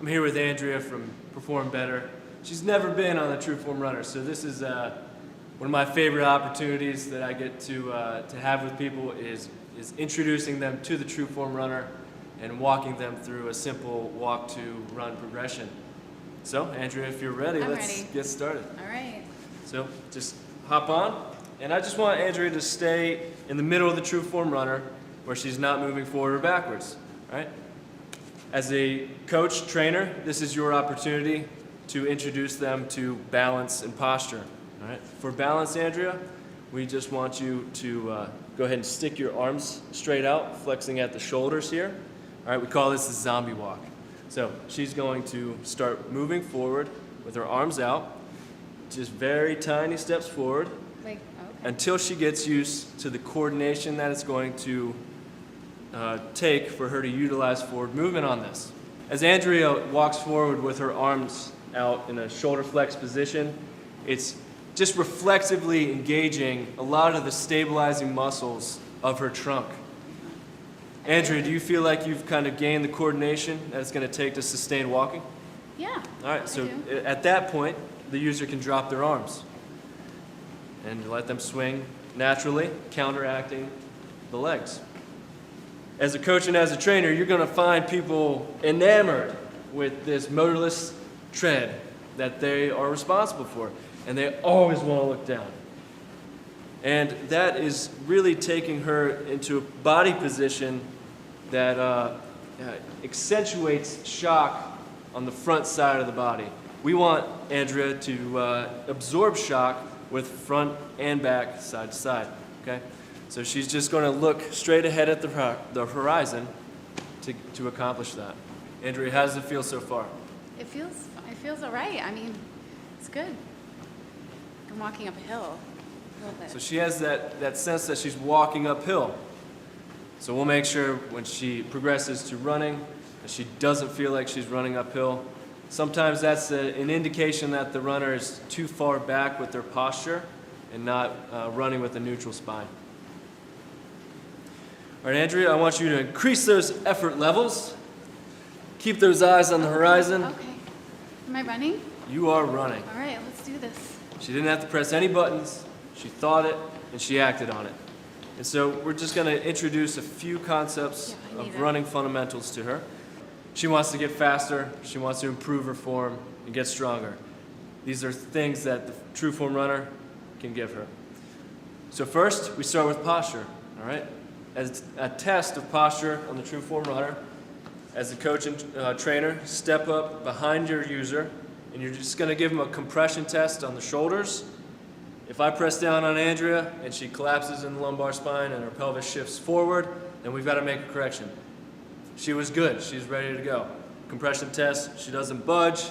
I'm here with Andrea from Perform Better. She's never been on the TrueForm Runner, so this is one of my favorite opportunities that I get to have with people is introducing them to the TrueForm Runner and walking them through a simple walk to run progression. So, Andrea, if you're ready, let's get started. All right. So, just hop on, and I just want Andrea to stay in the middle of the TrueForm Runner where she's not moving forward or backwards, all right? As a coach, trainer, this is your opportunity to introduce them to balance and posture. All right? For balance, Andrea, we just want you to go ahead and stick your arms straight out, flexing at the shoulders here. All right, we call this the zombie walk. So she's going to start moving forward with her arms out, just very tiny steps forward, until she gets used to the coordination that it's going to take for her to utilize forward movement on this. As Andrea walks forward with her arms out in a shoulder flex position, it's just reflexively engaging a lot of the stabilizing muscles of her trunk. Andrea, do you feel like you've kind of gained the coordination that it's going to take to sustain walking? Yeah. All right, so at that point, the user can drop their arms and let them swing naturally, counteracting the legs. As a coach and as a trainer, you're going to find people enamored with this motorless tread that they are responsible for, and they always want to look down. And that is really taking her into a body position that accentuates shock on the front side of the body. We want Andrea to absorb shock with front and back, side to side, okay? So she's just going to look straight ahead at the horizon to accomplish that. Andrea, how does it feel so far? It feels all right. I mean, it's good. I'm walking up a hill a little bit. So she has that sense that she's walking uphill. So we'll make sure when she progresses to running that she doesn't feel like she's running uphill. Sometimes that's an indication that the runner is too far back with their posture and not running with a neutral spine. All right, Andrea, I want you to increase those effort levels. Keep those eyes on the horizon. Okay. Am I running? You are running. All right, let's do this. She didn't have to press any buttons. She thought it, and she acted on it. And so we're just going to introduce a few concepts of running fundamentals to her. She wants to get faster. She wants to improve her form and get stronger. These are things that the TrueForm Runner can give her. So first, we start with posture, all right? As a test of posture on the TrueForm Runner, as a coach and trainer, step up behind your user, and you're just going to give them a compression test on the shoulders. If I press down on Andrea and she collapses in the lumbar spine and her pelvis shifts forward, then we've got to make a correction. She was good. She's ready to go. Compression test, she doesn't budge.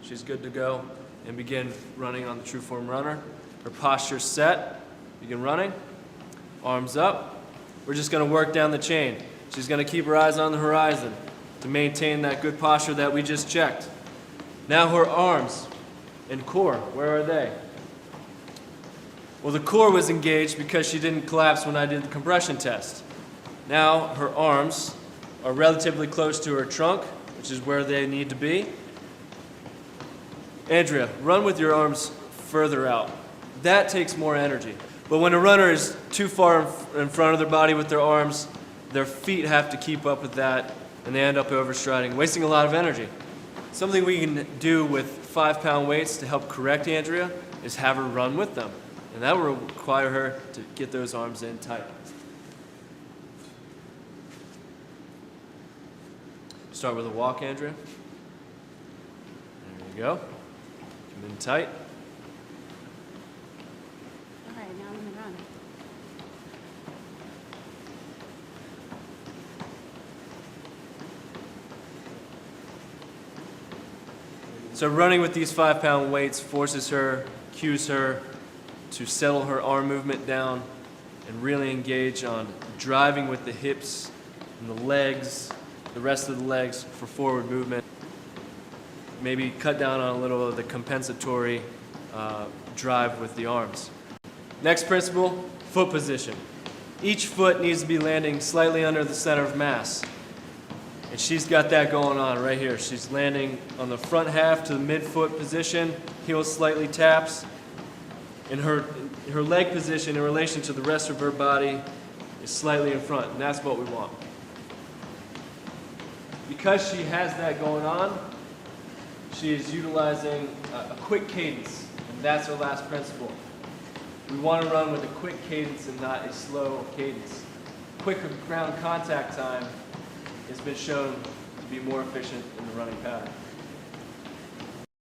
She's good to go. And begin running on the TrueForm Runner. Her posture's set. Begin running. Arms up. We're just going to work down the chain. She's going to keep her eyes on the horizon to maintain that good posture that we just checked. Now her arms and core, where are they? Well, the core was engaged because she didn't collapse when I did the compression test. Now her arms are relatively close to her trunk, which is where they need to be. Andrea, run with your arms further out. That takes more energy. But when a runner is too far in front of their body with their arms, their feet have to keep up with that, and they end up overstriding, wasting a lot of energy. Something we can do with 5-pound weights to help correct Andrea is have her run with them. And that will require her to get those arms in tight. Start with a walk, Andrea. There you go. Come in tight. All right, now I'm going to run. So running with these 5-pound weights forces her, cues her to settle her arm movement down and really engage on driving with the hips and the legs, the rest of the legs for forward movement. Maybe cut down on a little of the compensatory drive with the arms. Next principle, foot position. Each foot needs to be landing slightly under the center of mass. And she's got that going on right here. She's landing on the front half to the midfoot position, heel slightly taps, and her leg position in relation to the rest of her body is slightly in front, and that's what we want. Because she has that going on, she is utilizing a quick cadence, and that's her last principle. We want to run with a quick cadence and not a slow cadence. Quicker ground contact time has been shown to be more efficient in the running pattern.